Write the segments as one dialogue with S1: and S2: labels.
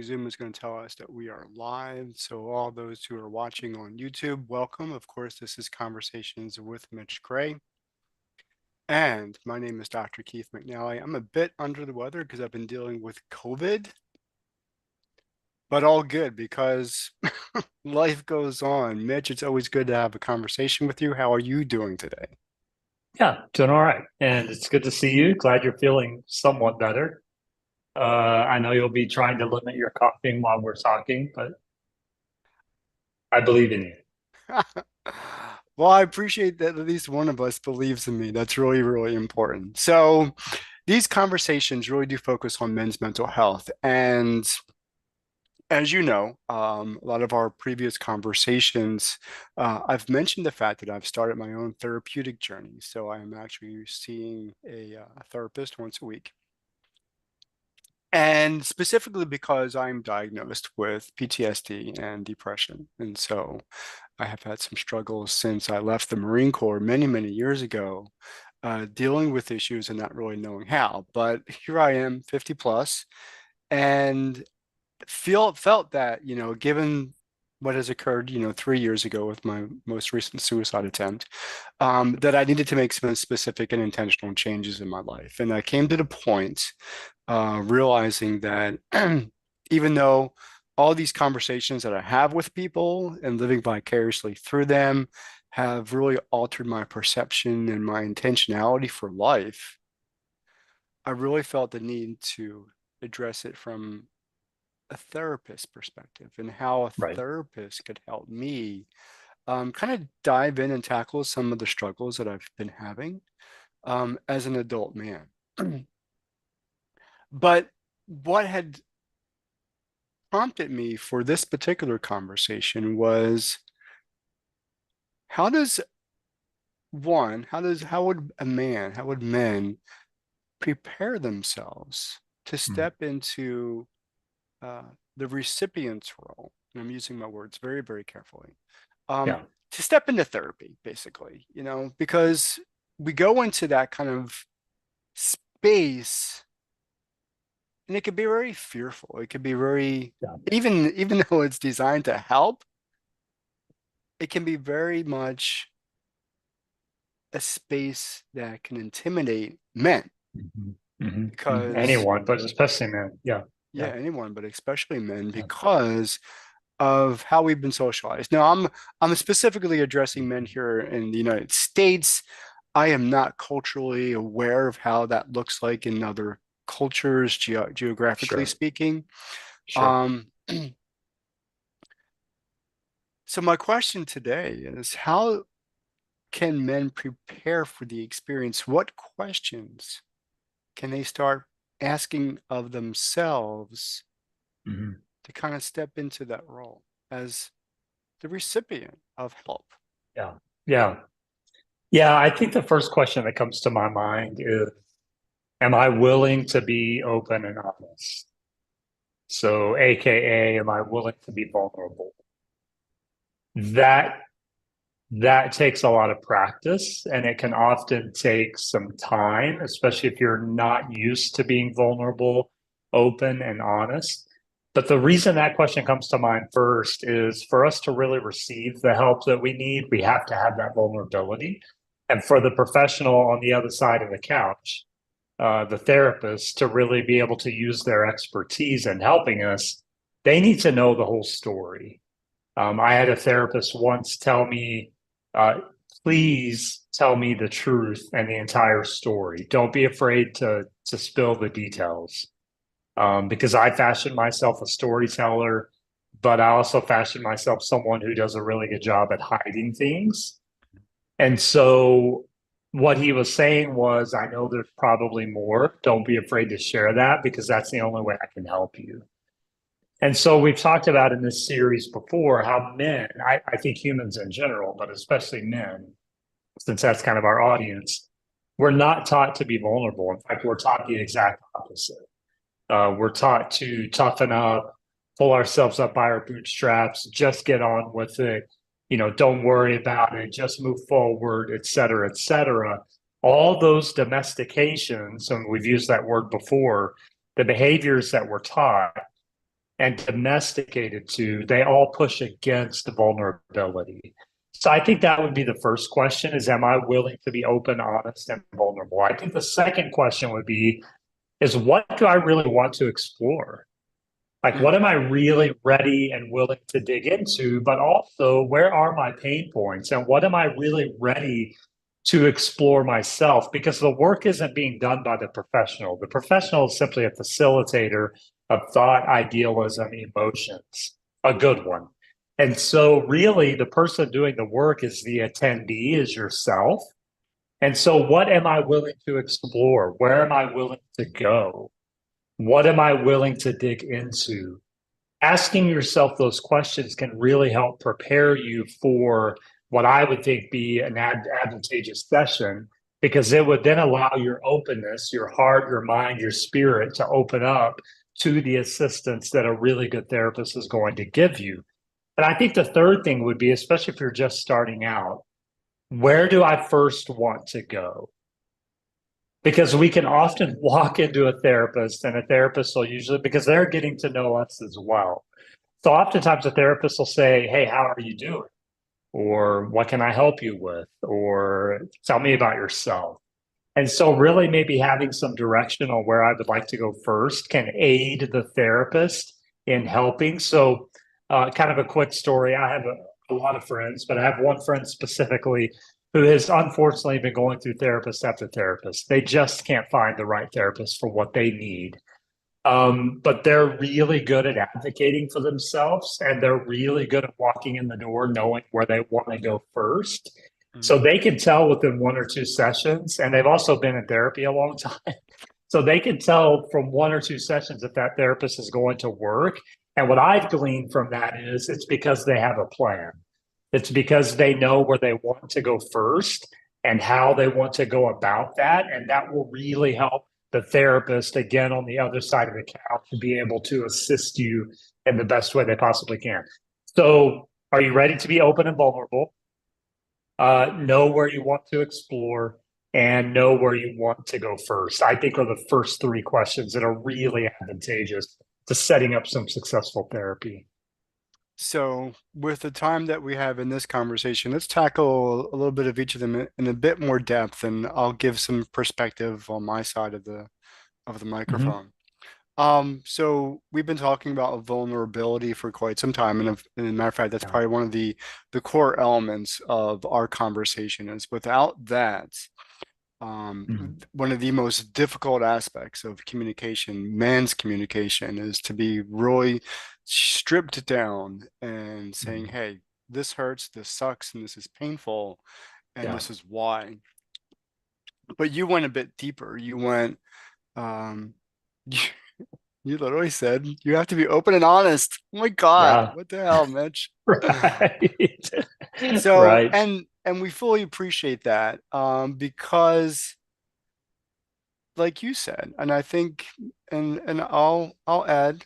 S1: Zoom is going to tell us that we are live. So all those who are watching on YouTube, welcome. Of course, this is Conversations with Mitch Gray. And my name is Dr. Keith McNally. I'm a bit under the weather because I've been dealing with COVID, but all good because life goes on. Mitch, it's always good to have a conversation with you. How are you doing today?
S2: Yeah, doing all right. And it's good to see you. Glad you're feeling somewhat better. I know you'll be trying to limit your coughing while we're talking, but I believe in you.
S1: Well, I appreciate that at least one of us believes in me. That's really, really important. So, these conversations really do focus on men's mental health. And as you know, a lot of our previous conversations, I've mentioned the fact that I've started my own therapeutic journey. So, I am actually seeing a therapist once a week. And specifically because I'm diagnosed with PTSD and depression. And so I have had some struggles since I left the Marine Corps many, many years ago, dealing with issues and not really knowing how. But here I am, 50 plus, and felt that, given what has occurred, 3 years ago with my most recent suicide attempt, that I needed to make some specific and intentional changes in my life. And I came to the point realizing that even though all these conversations that I have with people and living vicariously through them have really altered my perception and my intentionality for life, I really felt the need to address it from a therapist perspective and how a
S2: Right.
S1: therapist could help me kind of dive in and tackle some of the struggles that I've been having as an adult man. But what had prompted me for this particular conversation was how does how would how would men prepare themselves to
S2: Mm.
S1: step into uh, the recipient's role? And I'm using my words very, very carefully. Um,
S2: Yeah.
S1: to step into therapy, basically, because we go into that kind of space and it could be very fearful. It could be very,
S2: Yeah.
S1: even though it's designed to help, it can be very much a space that can intimidate men because,
S2: Anyone, but especially men. Yeah.
S1: yeah,
S2: Yeah.
S1: anyone, but especially men,
S2: Yeah.
S1: because of how we've been socialized. Now, I'm specifically addressing men here in the United States. I am not culturally aware of how that looks like in other cultures, geographically
S2: Sure.
S1: speaking.
S2: Sure.
S1: Um, so my question today is how can men prepare for the experience? What questions can they start asking of themselves
S2: hmm
S1: to kind of step into that role as the recipient of help?
S2: Yeah. Yeah. Yeah. I think the first question that comes to my mind is, am I willing to be open and honest? So, AKA, am I willing to be vulnerable? That that takes a lot of practice and it can often take some time, especially if you're not used to being vulnerable, open, and honest. But the reason that question comes to mind first is for us to really receive the help that we need, we have to have that vulnerability. And for the professional on the other side of the couch, the therapist, to really be able to use their expertise in helping us, they need to know the whole story. I had a therapist once tell me, uh, please tell me the truth and the entire story. Don't be afraid to spill the details. Because I fashioned myself a storyteller, but I also fashioned myself someone who does a really good job at hiding things. And so what he was saying was, I know there's probably more. Don't be afraid to share that because that's the only way I can help you. And so we've talked about in this series before how men, I think humans in general, but especially men, since that's kind of our audience, we're not taught to be vulnerable. In fact, we're taught the exact opposite. We're taught to toughen up, pull ourselves up by our bootstraps, just get on with it. Don't worry about it, just move forward, et cetera, et cetera. All those domestications, and we've used that word before, the behaviors that we're taught and domesticated to, they all push against vulnerability. So I think that would be the first question is, am I willing to be open, honest, and vulnerable? I think the second question would be, is what do I really want to explore? Like,
S1: Mm,
S2: what am I really ready and willing to dig into? But also, where are my pain points? And what am I really ready to explore myself? Because the work isn't being done by the professional. The professional is simply a facilitator of thought, idealism, emotions, a good one. And so, really, the person doing the work is the attendee, is yourself. And so, what am I willing to explore? Where am I willing to go? What am I willing to dig into? Asking yourself those questions can really help prepare you for what I would think be an advantageous session, because it would then allow your openness, your heart, your mind, your spirit to open up to the assistance that a really good therapist is going to give you. And I think the third thing would be, especially if you're just starting out, where do I first want to go? Because we can often walk into a therapist, and a therapist will usually, because they're getting to know us as well. So oftentimes a therapist will say, "Hey, how are you doing?" Or "What can I help you with?" Or "Tell me about yourself." And so really maybe having some direction on where I would like to go first can aid the therapist in helping. So kind of a quick story. I have a lot of friends, but I have one friend specifically who has unfortunately been going through therapist after therapist. They just can't find the right therapist for what they need. But they're really good at advocating for themselves, and they're really good at walking in the door, knowing where they want to go first.
S1: mm.
S2: So they can tell within one or two sessions, and they've also been in therapy a long time. So they can tell from one or two sessions if that therapist is going to work. And what I've gleaned from that is it's because they have a plan. It's because they know where they want to go first and how they want to go about that. And that will really help the therapist, again, on the other side of the couch, to be able to assist you in the best way they possibly can. So, are you ready to be open and vulnerable? Know where you want to explore and know where you want to go first. I think are the first three questions that are really advantageous to setting up some successful therapy.
S1: So, with the time that we have in this conversation, let's tackle a little bit of each of them in a bit more depth, and I'll give some perspective on my side of the
S2: Mm-hmm.
S1: microphone. So we've been talking about vulnerability for quite some time, and as a matter of fact, that's
S2: Yeah.
S1: probably one of the core elements of our conversation. Is without that,
S2: Mm-hmm.
S1: one of the most difficult aspects of communication, man's communication, is to be really stripped down and saying,
S2: Mm-hmm.
S1: "Hey, this hurts, this sucks, and this is painful, and
S2: Yeah.
S1: this is why." But you went a bit deeper. You went, um, you literally said you have to be open and honest. Oh my God,
S2: Yeah.
S1: what the hell, Mitch?
S2: Right.
S1: So,
S2: Right.
S1: and we fully appreciate that, because like you said, and I think, and I'll add,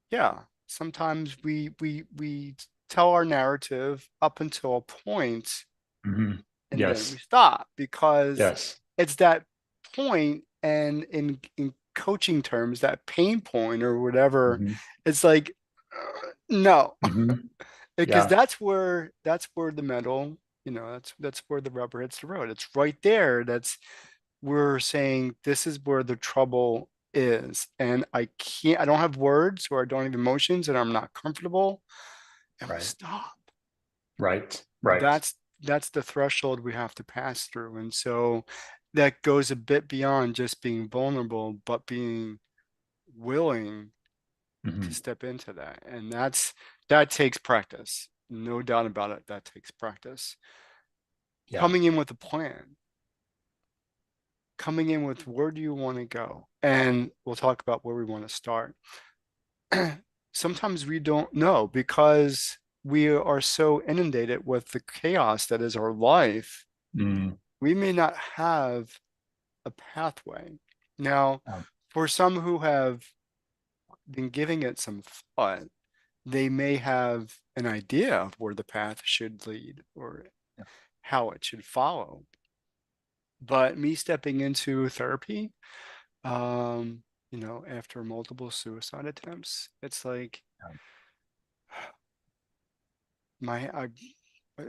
S1: yeah, sometimes we tell our narrative up until a point,
S2: Mm-hmm.
S1: and then we
S2: Yes.
S1: stop because
S2: Yes.
S1: it's that point, and in coaching terms, that pain point or whatever,
S2: Mm-hmm.
S1: it's like, no,
S2: Mm-hmm.
S1: because
S2: Yeah.
S1: that's where the metal, that's where the rubber hits the road. It's right there. That's we're saying this is where the trouble is, and I don't have words, or I don't have emotions, and I'm not comfortable, and we
S2: Right.
S1: stop.
S2: Right. Right.
S1: That's the threshold we have to pass through, and so that goes a bit beyond just being vulnerable, but being willing to
S2: Mm-hmm.
S1: step into that. And that takes practice. No doubt about it. That takes practice.
S2: Yeah.
S1: Coming in with a plan, coming in with where do you want to go? And we'll talk about where we want to start. Sometimes we don't know because we are so inundated with the chaos that is our life.
S2: Mm.
S1: We may not have a pathway. Now,
S2: Um,
S1: for some who have been giving it some thought, they may have an idea of where the path should lead or
S2: yeah.
S1: how it should follow. But me stepping into therapy, after multiple suicide attempts, it's like My I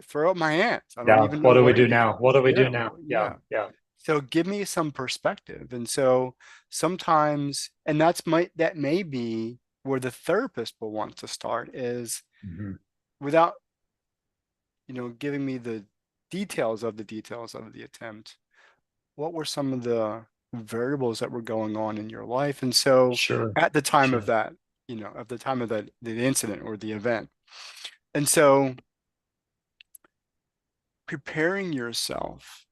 S1: throw up my hands. I don't
S2: Yeah.
S1: even know
S2: What do we
S1: where to
S2: do
S1: begin.
S2: now? What do we do
S1: Yeah,
S2: now? Yeah.
S1: yeah.
S2: Yeah.
S1: So give me some perspective. And so sometimes, and that may be where the therapist will want to start is
S2: Hmm.
S1: without, giving me the details of the attempt. What were some of the variables that were going on in your life? And so
S2: Sure.
S1: at the time of
S2: Sure.
S1: that, at the time of the incident or the event. And so preparing yourself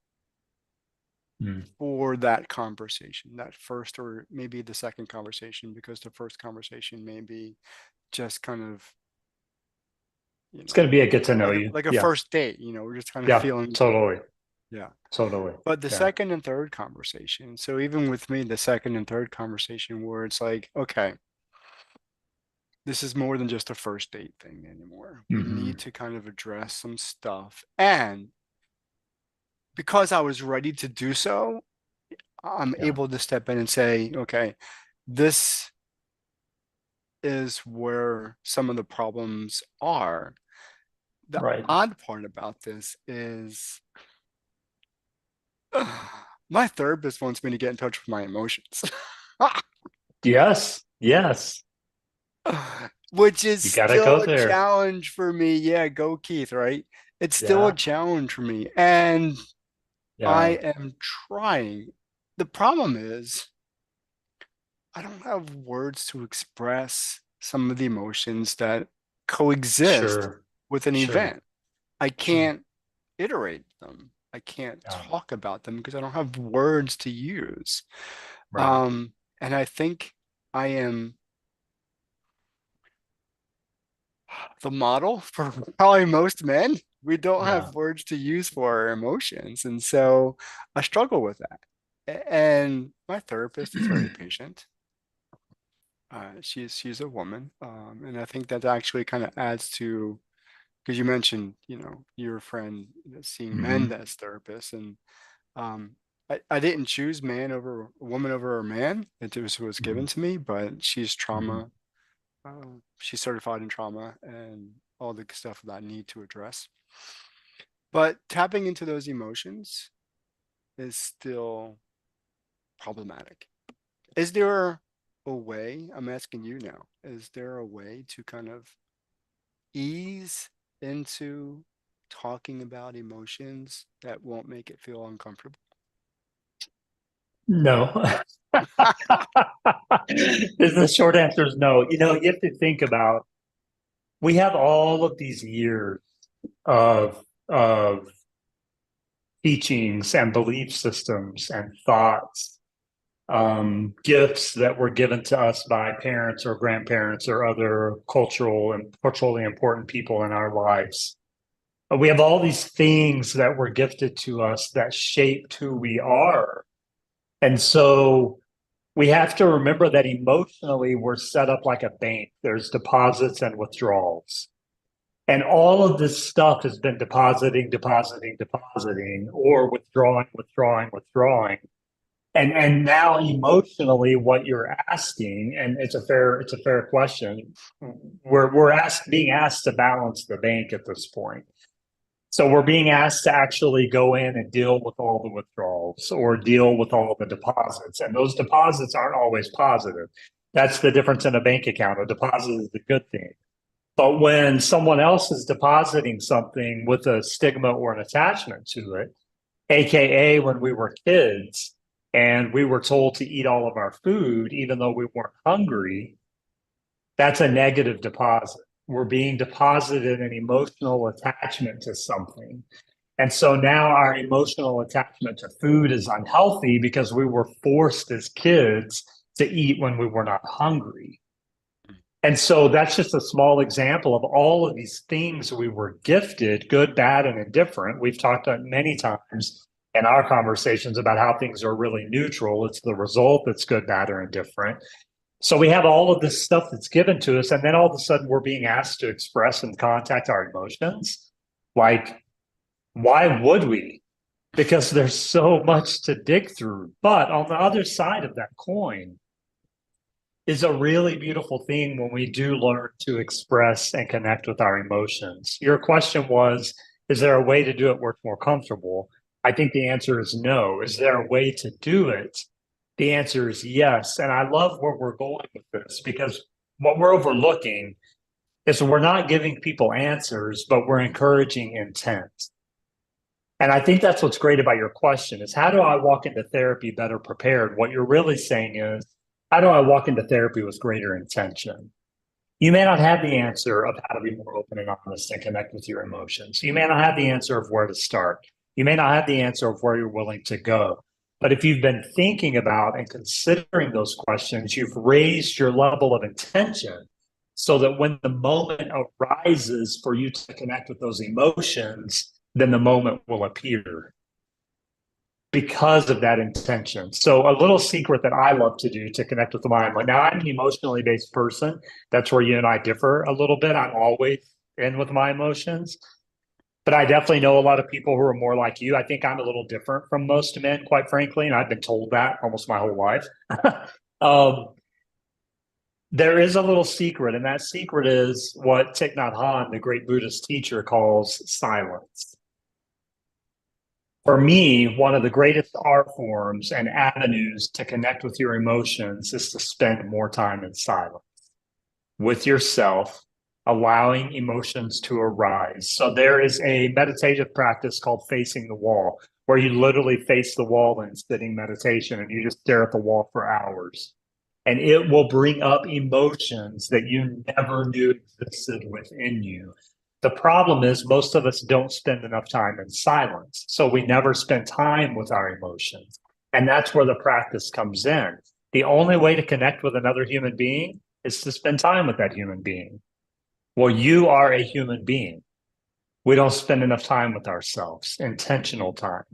S2: Mm.
S1: for that conversation, that first or maybe the second conversation, because the first conversation may be just kind of, you
S2: It's
S1: know,
S2: going to be a get to know
S1: like a
S2: you.
S1: like a
S2: Yeah.
S1: first date, we're just kind of
S2: Yeah.
S1: feeling each other.
S2: Totally.
S1: Yeah.
S2: Totally.
S1: But the
S2: Yeah.
S1: second and third conversation, so even with me, the second and third conversation where it's like, okay, this is more than just a first date thing anymore. We need
S2: Hmm.
S1: to kind of address some stuff. And because I was ready to do so, I'm
S2: Yeah.
S1: able to step in and say, okay, this is where some of the problems are. The
S2: Right.
S1: odd part about this is my therapist wants me to get in touch with my emotions,
S2: Yes. Yes.
S1: which is
S2: You got to
S1: still
S2: go
S1: a
S2: there.
S1: challenge for me. Yeah, go Keith, right? It's still a
S2: Yeah.
S1: challenge for me. And I
S2: Yeah.
S1: am trying. The problem is, I don't have words to express some of the emotions that coexist
S2: Sure.
S1: with an
S2: Sure.
S1: event. I
S2: Sure.
S1: can't iterate them. I can't
S2: Yeah.
S1: talk about them because I don't have words to use.
S2: Right.
S1: Um, and I think I am the model for probably most men. We don't
S2: Yeah.
S1: have words to use for our emotions. And so I struggle with that. And my therapist is very patient. She's a woman. And I think that actually kind of adds to, because you mentioned, your friend seeing men
S2: Hmm.
S1: as therapists. And I didn't choose man over a woman over a man. It was
S2: Hmm.
S1: given to me, but she's
S2: Hmm.
S1: trauma. She's certified in trauma and all the stuff that I need to address. But tapping into those emotions is still problematic. Is there a way, I'm asking you now, is there a way to kind of ease into talking about emotions that won't make it feel uncomfortable?
S2: No. Is the short answer is no. You have to think about we have all of these years of teachings and belief systems and thoughts, gifts that were given to us by parents or grandparents or other culturally important people in our lives. We have all these things that were gifted to us that shaped who we are. And so we have to remember that emotionally we're set up like a bank. There's deposits and withdrawals. And all of this stuff has been depositing, or withdrawing. And now emotionally, what you're asking, and it's a fair question. We're being asked to balance the bank at this point. So we're being asked to actually go in and deal with all the withdrawals or deal with all the deposits. And those deposits aren't always positive. That's the difference in a bank account. A deposit is a good thing. But when someone else is depositing something with a stigma or an attachment to it, AKA when we were kids and we were told to eat all of our food, even though we weren't hungry, that's a negative deposit. We're being deposited an emotional attachment to something. And so now our emotional attachment to food is unhealthy because we were forced as kids to eat when we were not hungry. And so that's just a small example of all of these things we were gifted, good, bad, and indifferent. We've talked many times in our conversations about how things are really neutral. It's the result that's good, bad, or indifferent. So we have all of this stuff that's given to us, and then all of a sudden we're being asked to express and contact our emotions. Like, why would we? Because there's so much to dig through. But on the other side of that coin, is a really beautiful thing when we do learn to express and connect with our emotions. Your question was, is there a way to do it where it's more comfortable? I think the answer is no. Is there a way to do it? The answer is yes. And I love where we're going with this because what we're overlooking is we're not giving people answers, but we're encouraging intent. And I think that's what's great about your question is how do I walk into therapy better prepared? What you're really saying is, how do I walk into therapy with greater intention? You may not have the answer of how to be more open and honest and connect with your emotions. You may not have the answer of where to start. You may not have the answer of where you're willing to go. But if you've been thinking about and considering those questions, you've raised your level of intention so that when the moment arises for you to connect with those emotions, then the moment will appear because of that intention. So a little secret that I love to do to connect with the mind. Like now I'm an emotionally based person. That's where you and I differ a little bit. I'm always in with my emotions. But I definitely know a lot of people who are more like you. I think I'm a little different from most men, quite frankly, and I've been told that almost my whole life. um, there is a little secret, and that secret is what Thich Nhat Hanh, the great Buddhist teacher, calls silence. For me, one of the greatest art forms and avenues to connect with your emotions is to spend more time in silence with yourself, allowing emotions to arise. So there is a meditative practice called facing the wall, where you literally face the wall in sitting meditation and you just stare at the wall for hours. And it will bring up emotions that you never knew existed within you. The problem is, most of us don't spend enough time in silence. So we never spend time with our emotions. And that's where the practice comes in. The only way to connect with another human being is to spend time with that human being. Well, you are a human being. We don't spend enough time with ourselves, intentional time.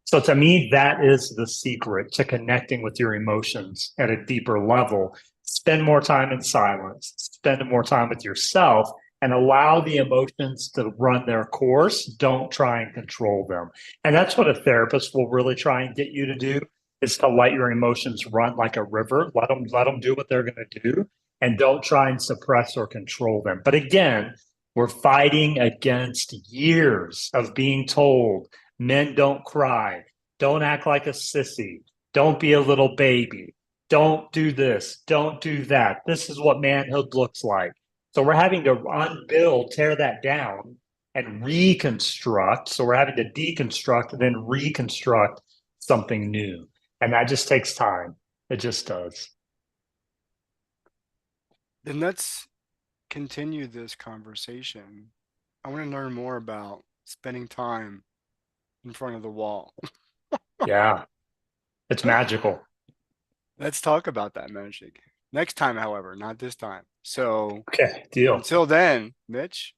S2: So to me, that is the secret to connecting with your emotions at a deeper level. Spend more time in silence, spend more time with yourself, and allow the emotions to run their course. Don't try and control them. And that's what a therapist will really try and get you to do is to let your emotions run like a river. Let them do what they're going to do and don't try and suppress or control them. But again, we're fighting against years of being told men don't cry, don't act like a sissy, don't be a little baby, don't do this, don't do that. This is what manhood looks like. So we're having to unbuild, tear that down, and reconstruct. So we're having to deconstruct and then reconstruct something new. And that just takes time. It just does.
S1: Then let's continue this conversation. I want to learn more about spending time in front of the wall.
S2: Yeah, it's magical.
S1: Let's talk about that magic. Next time, however, not this time. So
S2: Okay, deal.
S1: until then, Mitch,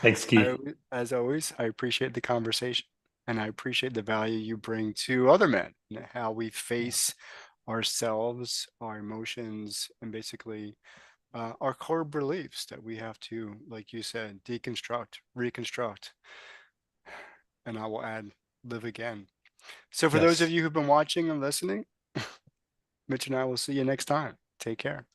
S2: Thanks, Keith.
S1: as always, I appreciate the conversation and I appreciate the value you bring to other men and how we face ourselves, our emotions, and basically our core beliefs that we have to, like you said, deconstruct, reconstruct, and I will add, live again. So for those of
S2: Yes.
S1: you who've been watching and listening, Mitch and I will see you next time. Take care.